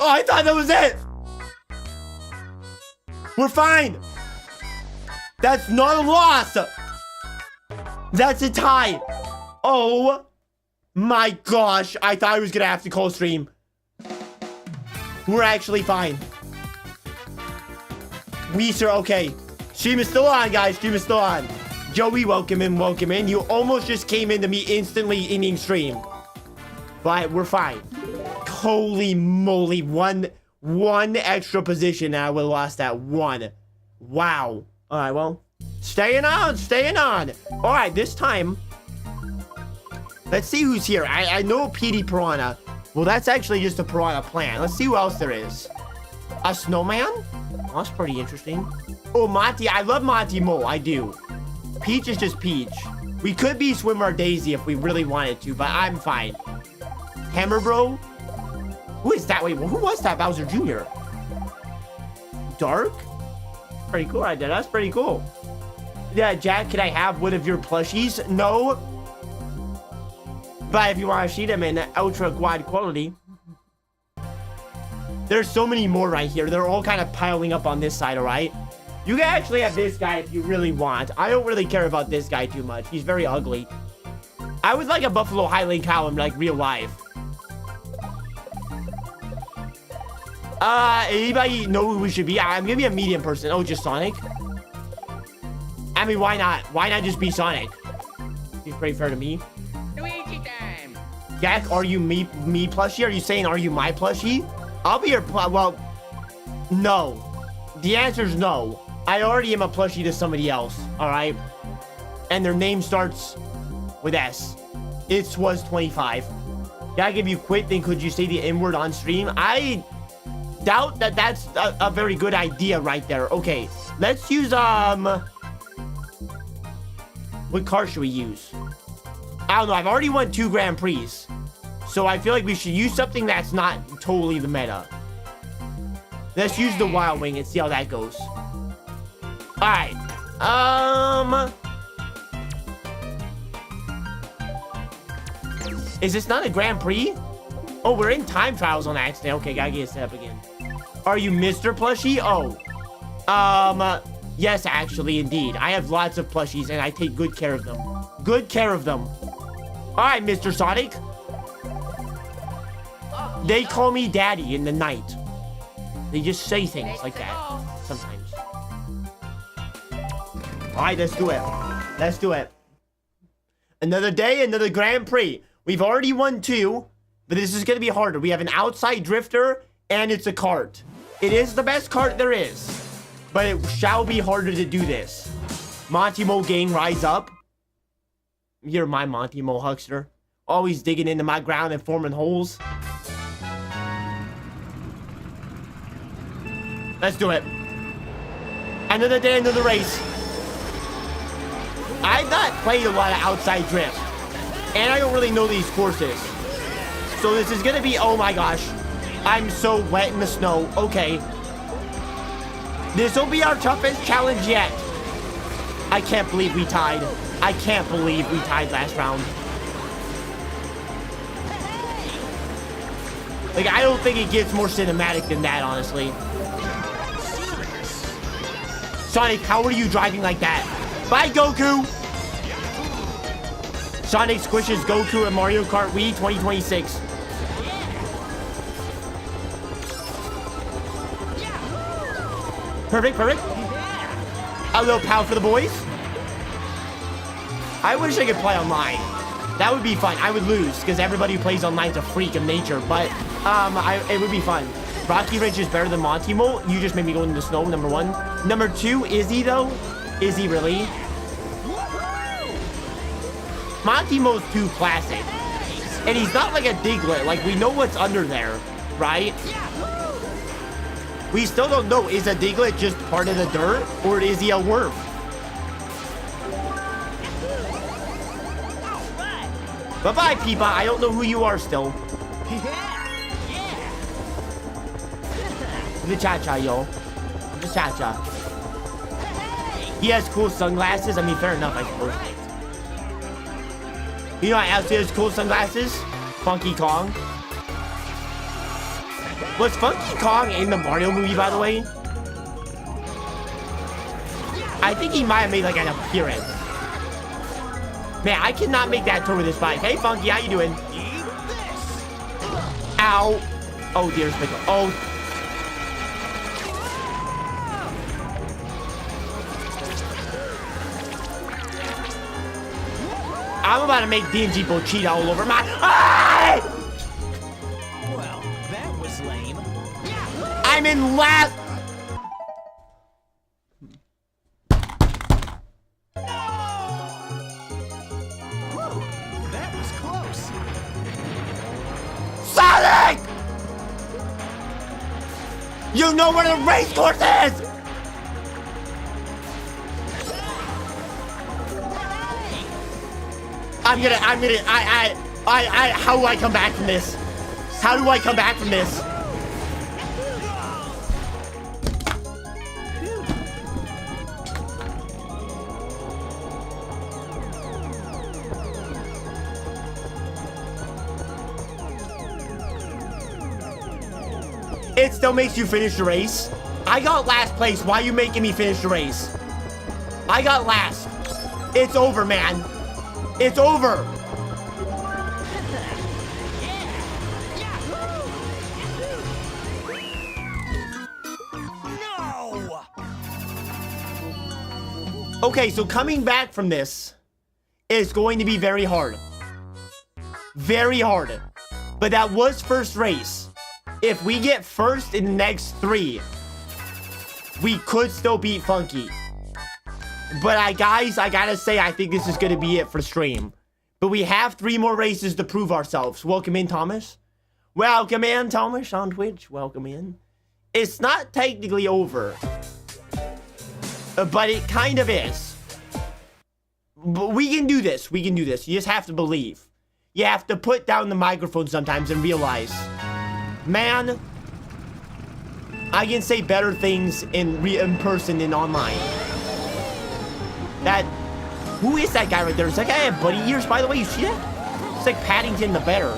Oh, I thought that was it. We're fine. That's not a loss. That's a tie. Oh my gosh. I thought I was going to have to call stream. We're actually fine. Weezer, okay. Stream is still on, guys. Stream is still on. Joey, welcome in, welcome in. You almost just came into me instantly ending stream. But we're fine. Holy moly, one extra position and I would have lost that one. Wow. All right, well, staying on. All right, this time, let's see who's here. I know PD Piranha. Well, that's actually just a Piranha plant. Let's see who else there is. A snowman? Oh, that's pretty interesting. Oh, Monty. I love Monty Mole. I do. Peach is just Peach. We could be Swimmer Daisy if we really wanted to, but I'm fine. Hammer Bro? Who is that? Wait, who was that? Bowser Jr. Dark? Pretty cool right there. That's pretty cool. Yeah, Jack, can I have one of your plushies? No. But if you want to see them in ultra wide quality. There's so many more right here. They're all kind of piling up on this side, all right? You can actually have this guy if you really want. I don't really care about this guy too much. He's very ugly. I would like a Buffalo Highland cow in like real life. Anybody know who we should be? I'm gonna be a medium person. Oh, just Sonic? I mean, why not? Why not just be Sonic? He's pretty fair to me. Luigi time! Jack, are you me plushie? Are you saying, are you my plushie? I'll be your well, no. The answer's no. I already am a plushie to somebody else, alright? And their name starts with S. It was 25. Gotta give you quit, then could you say the N-word on stream? I doubt that that's a very good idea right there. Okay, let's use, what car should we use? I don't know, I've already won 2 Grand Prix. So I feel like we should use something that's not totally the meta. Let's use the Wild Wing and see how that goes. Alright. Is this not a Grand Prix? Oh, we're in time trials on accident. Okay, gotta get it set up again. Are you Mr. Plushie? Oh. Yes, actually, indeed. I have lots of plushies and I take good care of them. Good care of them. Alright, Mr. Sonic. They call me Daddy in the night. They just say things like that sometimes. Alright, let's do it. Let's do it. Another day, another Grand Prix. We've already won 2, but this is going to be harder. We have an outside drifter, and it's a kart. It is the best kart there is, but it shall be harder to do this. Monty Mo gang, rise up. You're my Monty Mo huckster. Always digging into my ground and forming holes. Let's do it. Another day, another race. I've not played a lot of outside drift. And I don't really know these courses. So this is gonna be, oh my gosh. I'm so wet in the snow. Okay. This will be our toughest challenge yet. I can't believe we tied. I can't believe we tied last round. Like, I don't think it gets more cinematic than that, honestly. Sonic, how are you driving like that? Bye, Goku! Sonic squishes Goku at Mario Kart Wii 2026. Perfect, perfect. A little pow for the boys. I wish I could play online. That would be fun. I would lose because everybody who plays online is a freak of nature. But it would be fun. Rocky Ridge is better than Monty Mo. You just made me go into the snow, number 1. Number 2, is he though? Is he really? Monty Mo's too classic. And he's not like a Diglett. Like, we know what's under there, right? We still don't know. Is a Diglett just part of the dirt? Or is he a Wurf? Bye-bye, Peepa. I don't know who you are still. The cha-cha, yo. The cha-cha. He has cool sunglasses. I mean, fair enough, I suppose. You know what else has cool sunglasses? Funky Kong. Was Funky Kong in the Mario movie, by the way? I think he might have made like an appearance. Man, I cannot make that turn with this bike. Hey, Funky, how you doing? Ow. Oh, dear, Spickle. Oh. I'm about to make DNG Bochita all over my... Ah! Well, that was lame. I'm in last... Whoa, that was close. Sonic! You know where the race course is! how do I come back from this? How do I come back from this? It still makes you finish the race. I got last place. Why are you making me finish the race? I got last. It's over, man. It's over. No! Okay, so coming back from this is going to be very hard. Very hard. But that was first race. If we get first in the next 3, we could still beat Funky. But guys, I gotta say, I think this is gonna be it for stream. But we have 3 more races to prove ourselves. Welcome in, Thomas. Welcome in, Thomas, on Twitch. Welcome in. It's not technically over. But it kind of is. But we can do this. We can do this. You just have to believe. You have to put down the microphone sometimes and realize, man, I can say better things in person than online. Who is that guy right there? Does that guy have bunny ears, by the way? You see that? It's like Paddington the Bear.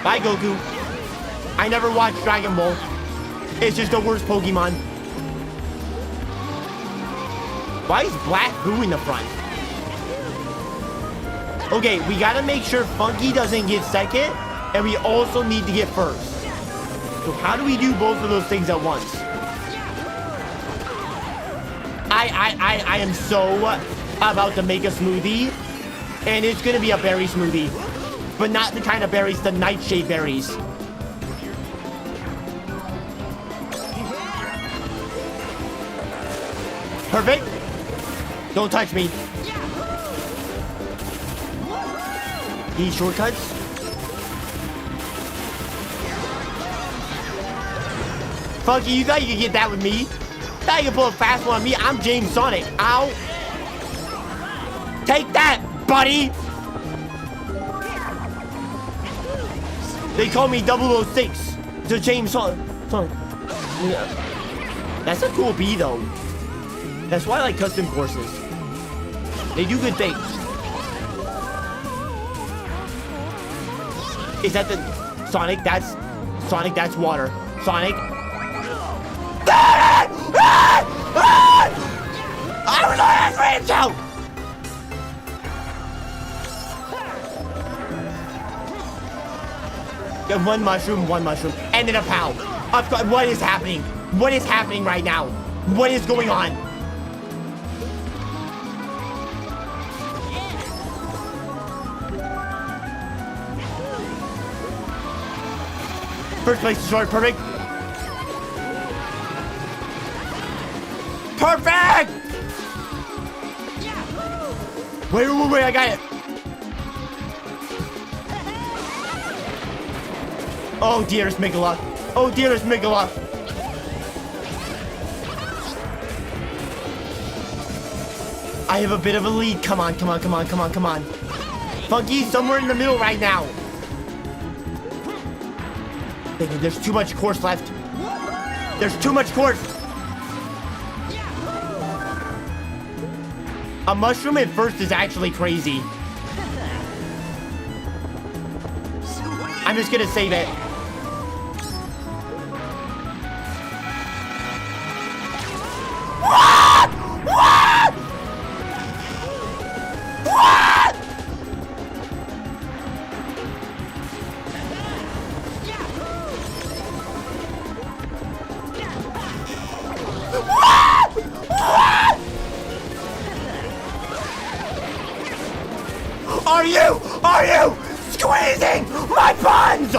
Bye, Goku. I never watched Dragon Ball. It's just the worst Pokemon. Why is Black Goo in the front? Okay, we gotta make sure Funky doesn't get second, and we also need to get first. So how do we do both of those things at once? I am so about to make a smoothie, and it's gonna be a berry smoothie, but not the kind of berries, the nightshade berries. Perfect. Don't touch me. These shortcuts. Funky, you thought you could get that with me? Thought you could pull a fast one on me? I'm James Sonic. Ow. Take that, buddy. They call me 006. To James Sonic. Yeah. That's a cool B though. That's why I like custom courses. They do good things. Is that the Sonic? That's water. Sonic. I was on that range out. One mushroom, and then a pow. What is happening? What is happening right now? What is going on? First place to start, perfect. Perfect! Wait, I got it. Oh, dearest Migala. Oh, dearest Migala. I have a bit of a lead. Come on. Funky, somewhere in the middle right now. There's too much course left. There's too much course. A mushroom at first is actually crazy. I'm just gonna save it. What? Are you squeezing my buns?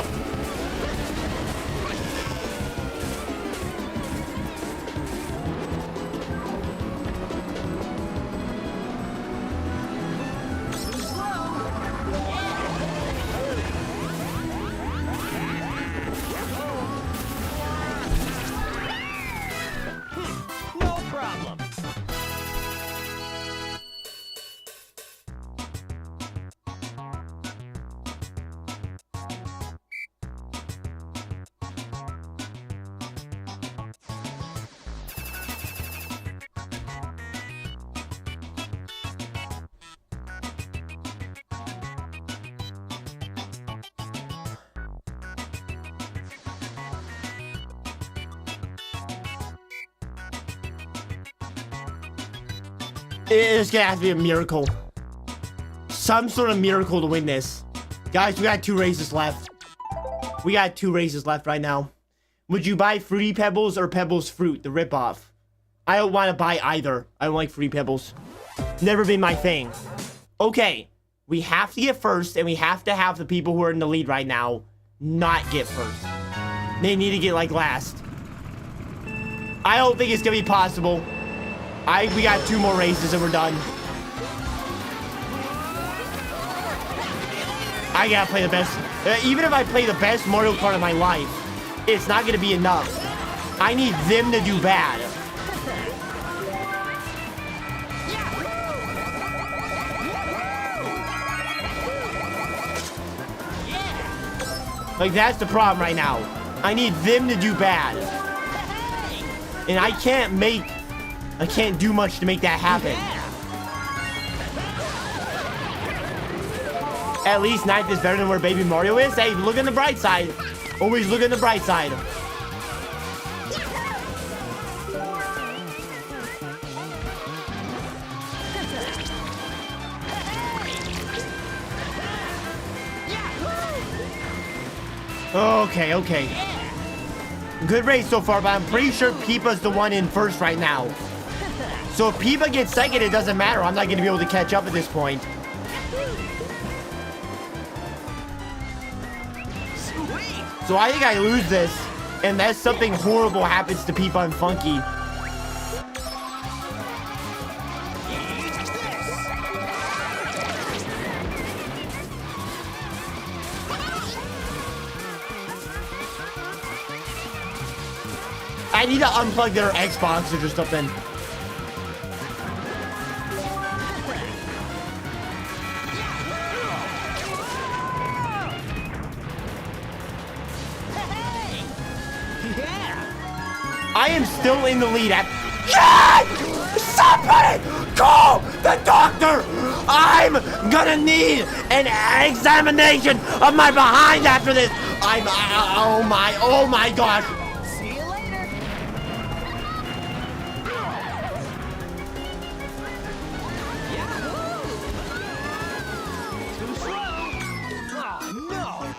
No problem. It's gonna have to be a miracle. Some sort of miracle to win this. Guys, we got 2 races left. We got 2 races left right now. Would you buy Fruity Pebbles or Pebbles Fruit, the ripoff? I don't want to buy either. I don't like Fruity Pebbles. Never been my thing. Okay, we have to get first, and we have to have the people who are in the lead right now not get first. They need to get, like, last. I don't think it's gonna be possible. We got 2 more races and we're done. I gotta play the best. Even if I play the best Mario Kart of my life, it's not gonna be enough. I need them to do bad. Like, that's the problem right now. I need them to do bad. And I can't do much to make that happen. At least 9th is better than where Baby Mario is. Hey, look on the bright side. Always look on the bright side. Okay. Good race so far, but I'm pretty sure Peepa's the one in first right now. So if Peepa gets second, it doesn't matter. I'm not going to be able to catch up at this point. So I think I lose this, unless something horrible happens to Peepa and Funky. I need to unplug their Xboxes or something. I am still in the lead at... Somebody call the doctor! I'm gonna need an examination of my behind after this. Oh my gosh. See you later. Too slow. Oh, no.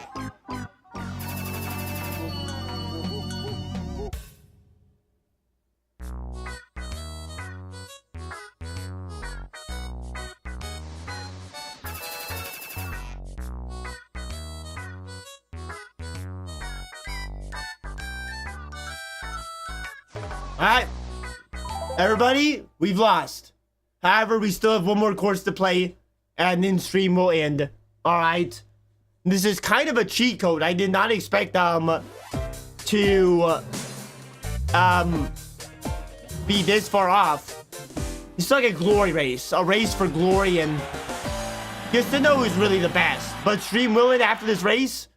Alright. Everybody, we've lost. However, we still have one more course to play, and then stream will end. Alright. This is kind of a cheat code. I did not expect to be this far off. It's like a glory race. A race for glory, and just to know who's really the best. But stream will end after this race.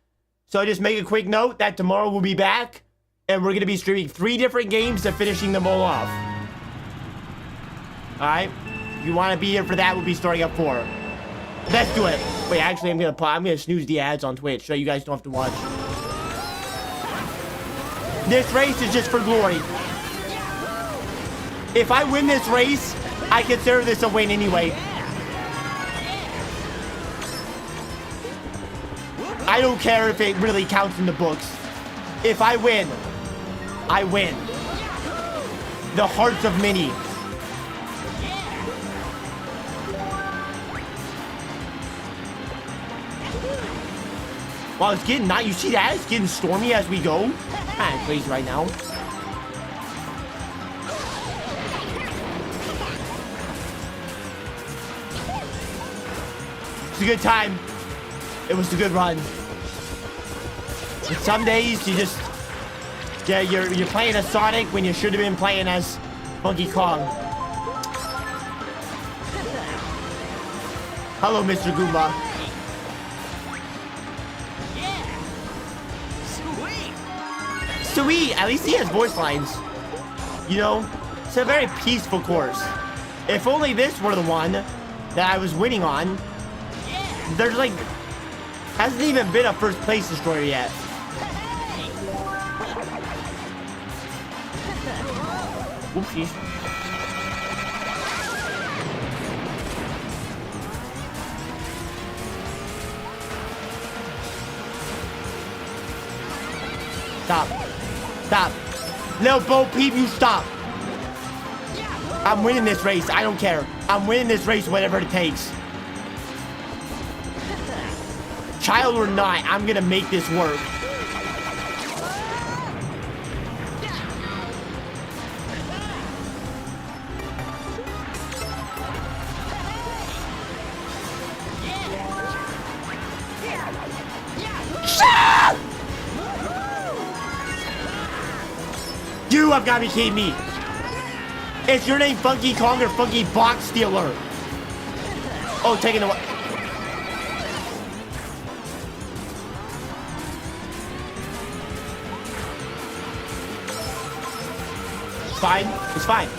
So I just make a quick note that tomorrow we'll be back. And we're going to be streaming 3 different games and finishing them all off. Alright? If you want to be here for that, we'll be starting up 4. Let's do it. Wait, actually, I'm gonna snooze the ads on Twitch so you guys don't have to watch. This race is just for glory. If I win this race, I consider this a win anyway. I don't care if it really counts in the books. If I win, I win. The hearts of many. Wow, it's getting not. You see that? It's getting stormy as we go. Kind of crazy right now. It's a good time. It was a good run. But some days you just, yeah, you're playing as Sonic when you should have been playing as Donkey Kong. Hello, Mr. Goomba. Sweet. At least he has voice lines. You know, it's a very peaceful course. If only this were the one that I was winning on. There's like, hasn't even been a first place destroyer yet. Oopsies. Stop. Stop. Little Bo Peep, you stop. I'm winning this race. I don't care. I'm winning this race, whatever it takes. Child or not, I'm gonna make this work. have got to be kidding me. Is your name Funky Kong or Funky Box Stealer? Oh, taking away. Fine. It's fine.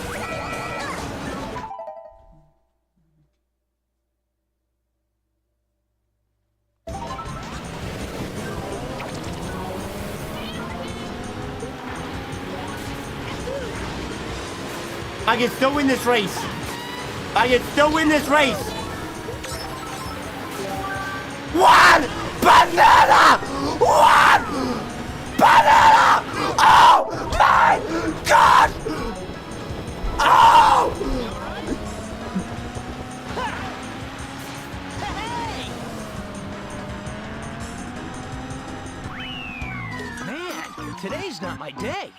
I can still win this race. I can still win this race. One banana! One banana! Oh my God! Oh! Man, today's not my day.